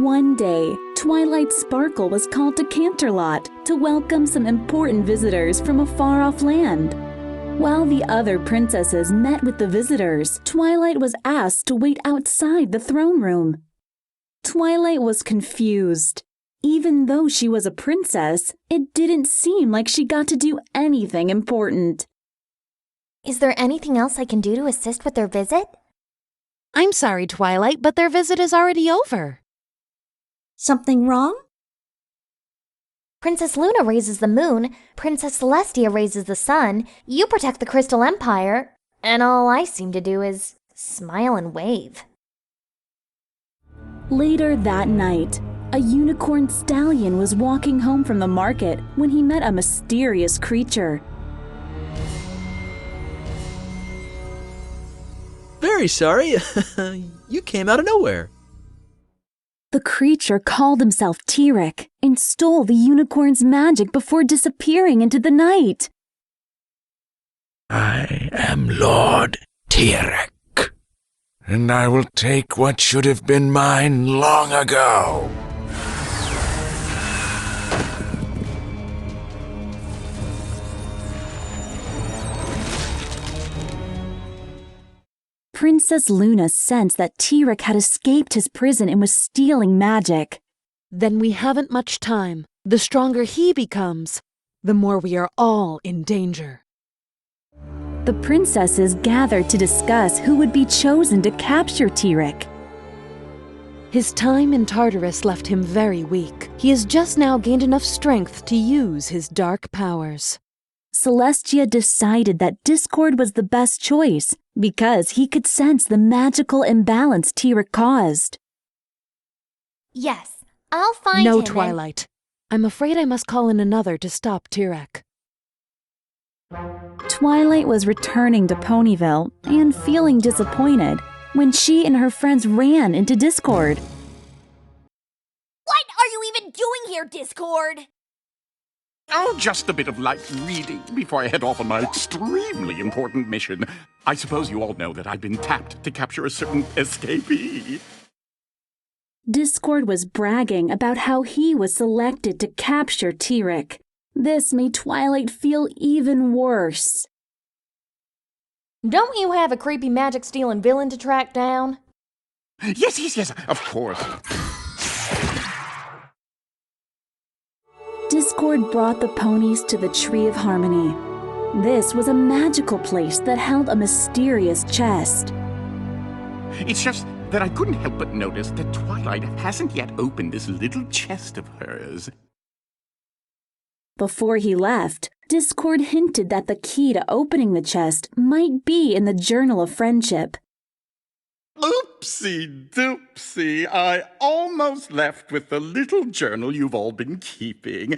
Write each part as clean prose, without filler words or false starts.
One day, Twilight Sparkle was called to Canterlot to welcome some important visitors from a far-off land. While the other princesses met with the visitors, Twilight was asked to wait outside the throne room. Twilight was confused. Even though she was a princess, it didn't seem like she got to do anything important. Is there anything else I can do to assist with their visit? I'm sorry, Twilight, but their visit is already over. Something wrong? Princess Luna raises the moon, Princess Celestia raises the sun, you protect the Crystal Empire, and all I seem to do is smile and wave. Later that night, a unicorn stallion was walking home from the market when he met a mysterious creature. Very sorry. You came out of nowhere. The creature called himself T-Rex and stole the unicorn's magic before disappearing into the night. I am Lord T-Rex, and I will take what should have been mine long ago. Princess Luna sensed that T-Rex had escaped his prison and was stealing magic. Then we haven't much time. The stronger he becomes, the more we are all in danger. The princesses gathered to discuss who would be chosen to capture T-Rex. His time in Tartarus left him very weak. He has just now gained enough strength to use his dark powers. Celestia decided that Discord was the best choice because he could sense the magical imbalance T-Rex caused. Yes, I'll find him. No, Twilight. I'm afraid I must call in another to stop T-Rex. Twilight was returning to Ponyville and feeling disappointed when she and her friends ran into Discord. What are you even doing here, Discord? Oh, just a bit of light reading before I head off on my extremely important mission. I suppose you all know that I've been tapped to capture a certain escapee. Discord was bragging about how he was selected to capture T-Rex. This made Twilight feel even worse. Don't you have a creepy magic-stealing villain to track down? Yes, of course. Discord brought the ponies to the Tree of Harmony. This was a magical place that held a mysterious chest. It's just that I couldn't help but notice that Twilight hasn't yet opened this little chest of hers. Before he left, Discord hinted that the key to opening the chest might be in the Journal of Friendship. Oopsie doopsie, I almost left with the little journal you've all been keeping.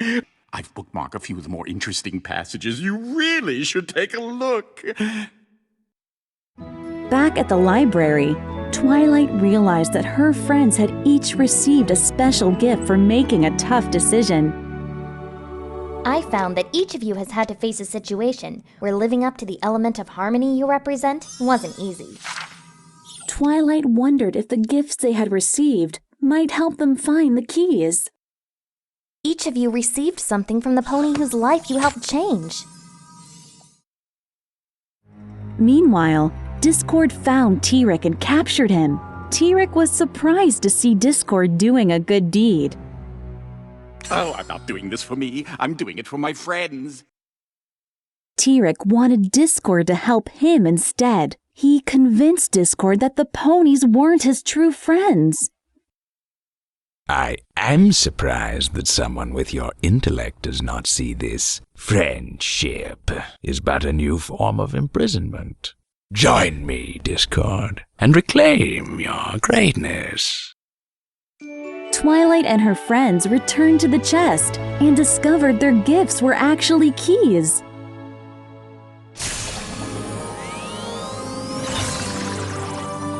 I've bookmarked a few of the more interesting passages. You really should take a look. Back at the library, Twilight realized that her friends had each received a special gift for making a tough decision. I found that each of you has had to face a situation where living up to the element of harmony you represent wasn't easy. Twilight wondered if the gifts they had received might help them find the keys. Each of you received something from the pony whose life you helped change. Meanwhile, Discord found T-Rex and captured him. T-Rex was surprised to see Discord doing a good deed. Oh, I'm not doing this for me. I'm doing it for my friends. T-Rex wanted Discord to help him instead. He convinced Discord that the ponies weren't his true friends. I am surprised that someone with your intellect does not see this. Friendship is but a new form of imprisonment. Join me, Discord, and reclaim your greatness. Twilight and her friends returned to the chest and discovered their gifts were actually keys.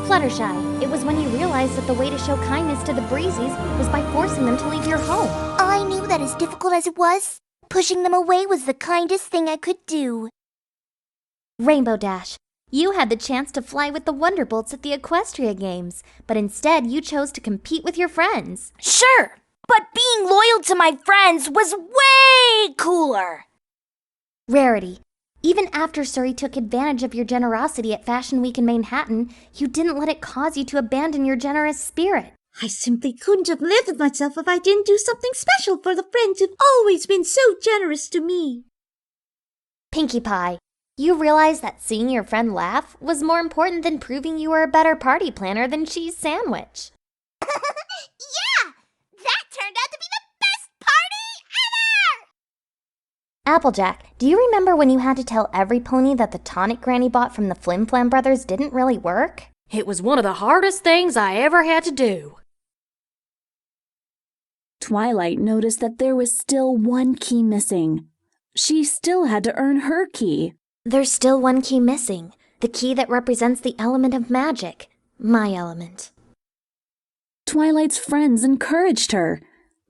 Fluttershy, it was when you realized that the way to show kindness to the Breezies was by forcing them to leave your home. I knew that as difficult as it was, pushing them away was the kindest thing I could do. Rainbow Dash, You had the chance to fly with the Wonderbolts at the Equestria Games, but instead you chose to compete with your friends. Sure, but being loyal to my friends was way cooler. Rarity, even after Surrey took advantage of your generosity at Fashion Week in Manhattan, you didn't let it cause you to abandon your generous spirit. I simply couldn't have lived with myself if I didn't do something special for the friends who've always been so generous to me. Pinkie Pie, you realized that seeing your friend laugh was more important than proving you were a better party planner than Cheese Sandwich. Yeah! That turned out to be the best party ever! Applejack, do you remember when you had to tell every pony that the tonic Granny bought from the Flim Flam brothers didn't really work? It was one of the hardest things I ever had to do. Twilight noticed that there was still one key missing. She still had to earn her key. There's still one key missing, the key that represents the element of magic, my element. Twilight's friends encouraged her,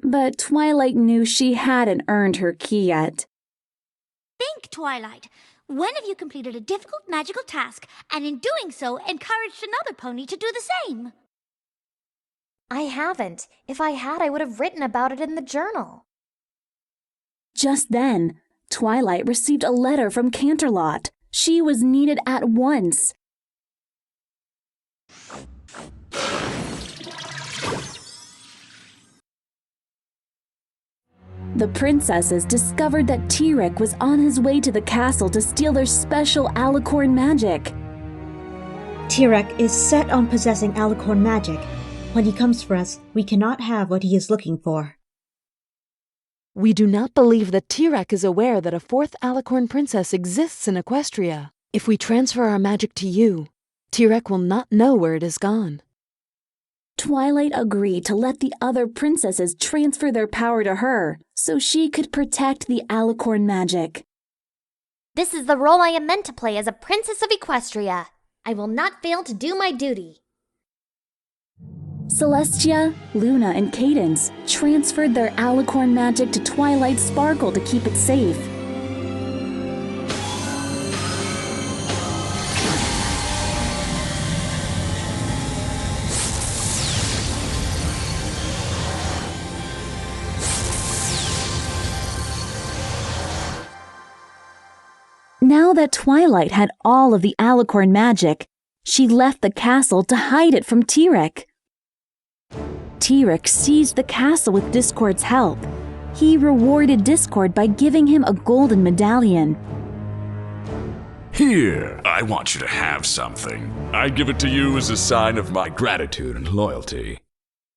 but Twilight knew she hadn't earned her key yet. Think, Twilight. When have you completed a difficult magical task, and in doing so, encouraged another pony to do the same? I haven't. If I had, I would have written about it in the journal. Just then, Twilight received a letter from Canterlot. She was needed at once. The princesses discovered that T-Rex was on his way to the castle to steal their special alicorn magic. T-Rex is set on possessing alicorn magic. When he comes for us, we cannot have what he is looking for. We do not believe that T-Rex is aware that a fourth alicorn princess exists in Equestria. If we transfer our magic to you, T-Rex will not know where it is gone. Twilight agreed to let the other princesses transfer their power to her so she could protect the alicorn magic. This is the role I am meant to play as a princess of Equestria. I will not fail to do my duty. Celestia, Luna, and Cadence transferred their alicorn magic to Twilight's Sparkle to keep it safe. Now that Twilight had all of the alicorn magic, she left the castle to hide it from T-Rex. T-Rex seized the castle with Discord's help. He rewarded Discord by giving him a golden medallion. Here, I want you to have something. I give it to you as a sign of my gratitude and loyalty.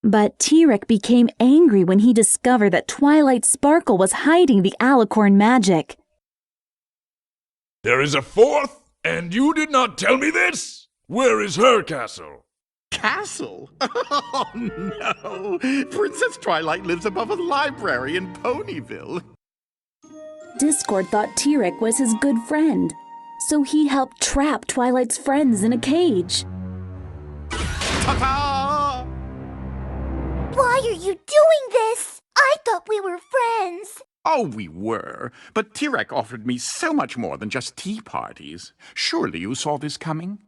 But T-Rex became angry when he discovered that Twilight Sparkle was hiding the alicorn magic. There is a fourth, and you did not tell me this? Where is her castle? Castle? Oh, no. Princess Twilight lives above a library in Ponyville. Discord thought T-Rex was his good friend, so he helped trap Twilight's friends in a cage. Ta-ta! Why are you doing this? I thought we were friends. Oh, we were. But T-Rex offered me so much more than just tea parties. Surely you saw this coming?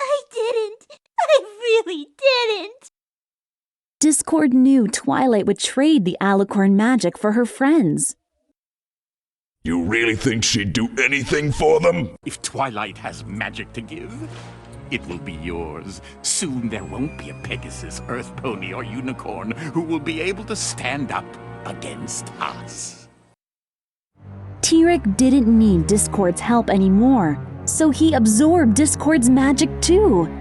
I didn't. I really didn't. Discord knew Twilight would trade the alicorn magic for her friends. You really think she'd do anything for them? If Twilight has magic to give, it will be yours. Soon there won't be a Pegasus, Earth Pony, or Unicorn who will be able to stand up against us. T-Rex didn't need Discord's help anymore, so he absorbed Discord's magic too.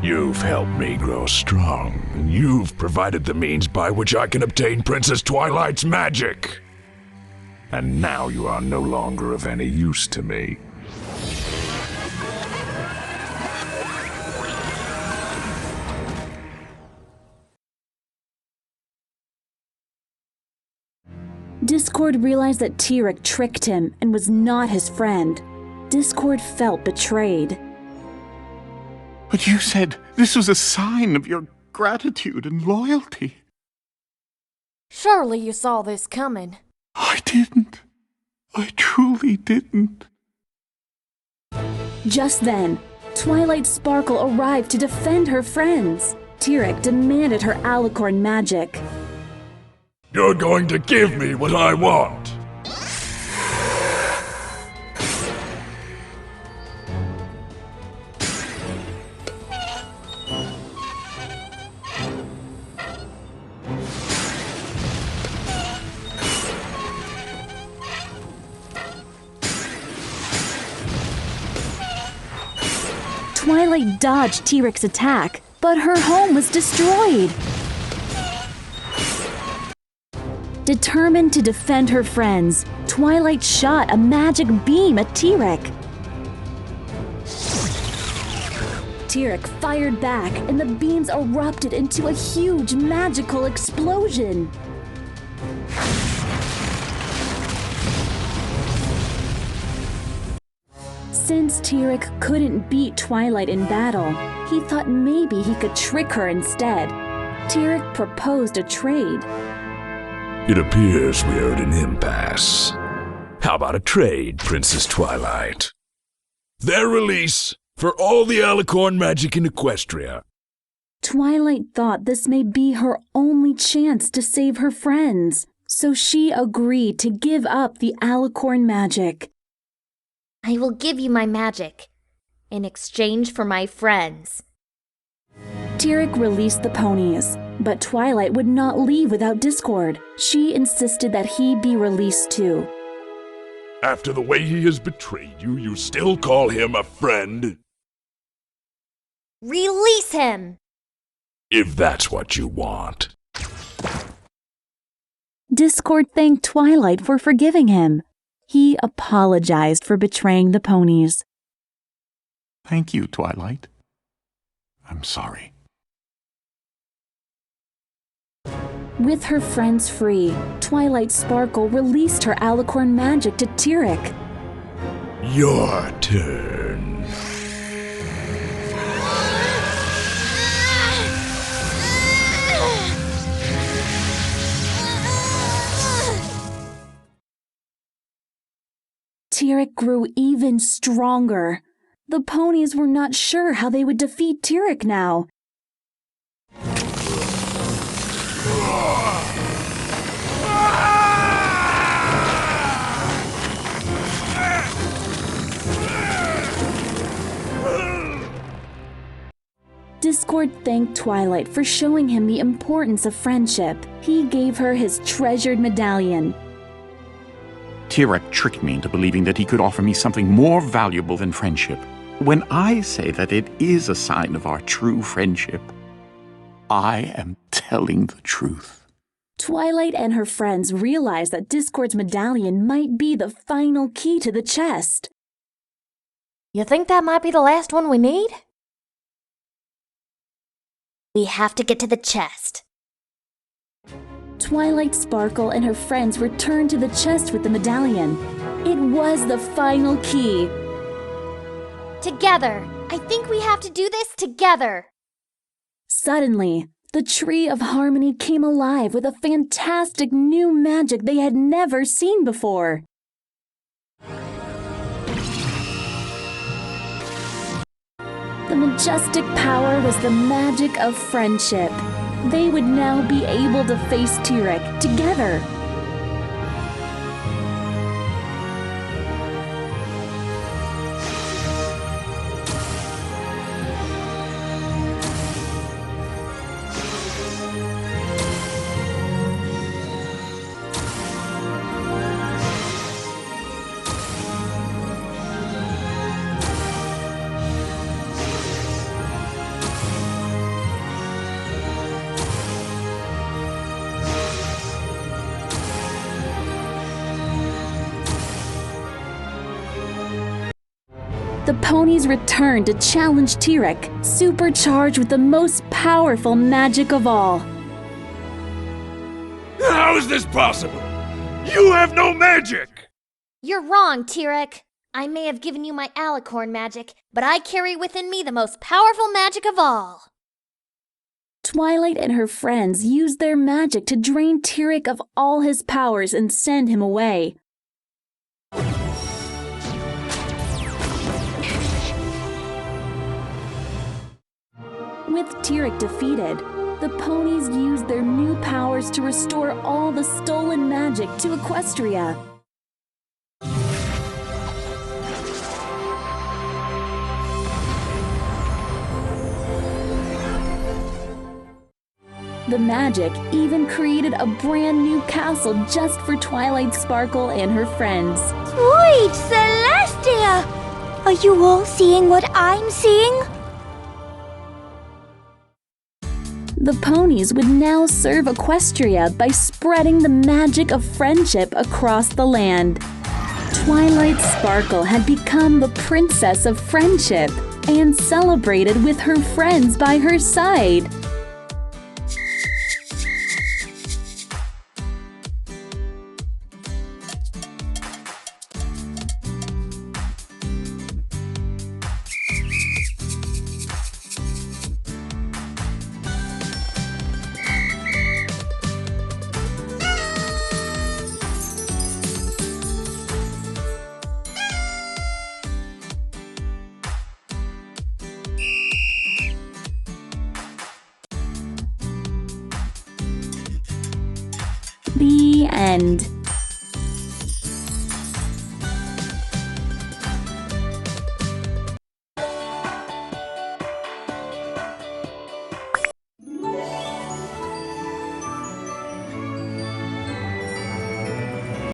You've helped me grow strong, and you've provided the means by which I can obtain Princess Twilight's magic. And now you are no longer of any use to me. Discord realized that T-Rex tricked him and was not his friend. Discord felt betrayed. But you said this was a sign of your gratitude and loyalty. Surely you saw this coming. I didn't. I truly didn't. Just then, Twilight Sparkle arrived to defend her friends. Tirek demanded her alicorn magic. You're going to give me what I want. Twilight dodged Tirek's attack, but her home was destroyed. Determined to defend her friends, Twilight shot a magic beam at Tirek. Tirek fired back, and the beams erupted into a huge magical explosion. Since Tirek couldn't beat Twilight in battle, he thought maybe he could trick her instead. Tirek proposed a trade. It appears we are at an impasse. How about a trade, Princess Twilight? Their release for all the alicorn magic in Equestria. Twilight thought this may be her only chance to save her friends, so she agreed to give up the alicorn magic. I will give you my magic in exchange for my friends. Tirek released the ponies, but Twilight would not leave without Discord. She insisted that he be released too. After the way he has betrayed you, you still call him a friend? Release him! If that's what you want. Discord thanked Twilight for forgiving him. He apologized for betraying the ponies. Thank you, Twilight. I'm sorry. With her friends free, Twilight Sparkle released her alicorn magic to Tirek. Your turn. Tirek grew even stronger. The ponies were not sure how they would defeat Tirek now. Discord thanked Twilight for showing him the importance of friendship. He gave her his treasured medallion. Tirek tricked me into believing that he could offer me something more valuable than friendship. When I say that it is a sign of our true friendship, I am telling the truth. Twilight and her friends realized that Discord's medallion might be the final key to the chest. You think that might be the last one we need? We have to get to the chest. Twilight Sparkle and her friends returned to the chest with the medallion. It was the final key. Together! I think we have to do this together! Suddenly, the Tree of Harmony came alive with a fantastic new magic they had never seen before. The majestic power was the magic of friendship. They would now be able to face Tirek together. The ponies returned to challenge Tirek, supercharged with the most powerful magic of all. How is this possible? You have no magic! You're wrong, Tirek. I may have given you my alicorn magic, but I carry within me the most powerful magic of all. Twilight and her friends used their magic to drain Tirek of all his powers and send him away. With T-Rex defeated, the ponies used their new powers to restore all the stolen magic to Equestria. The magic even created a brand new castle just for Twilight Sparkle and her friends. Sweet Celestia! Are you all seeing what I'm seeing? The ponies would now serve Equestria by spreading the magic of friendship across the land. Twilight Sparkle had become the princess of friendship and celebrated with her friends by her side. The end.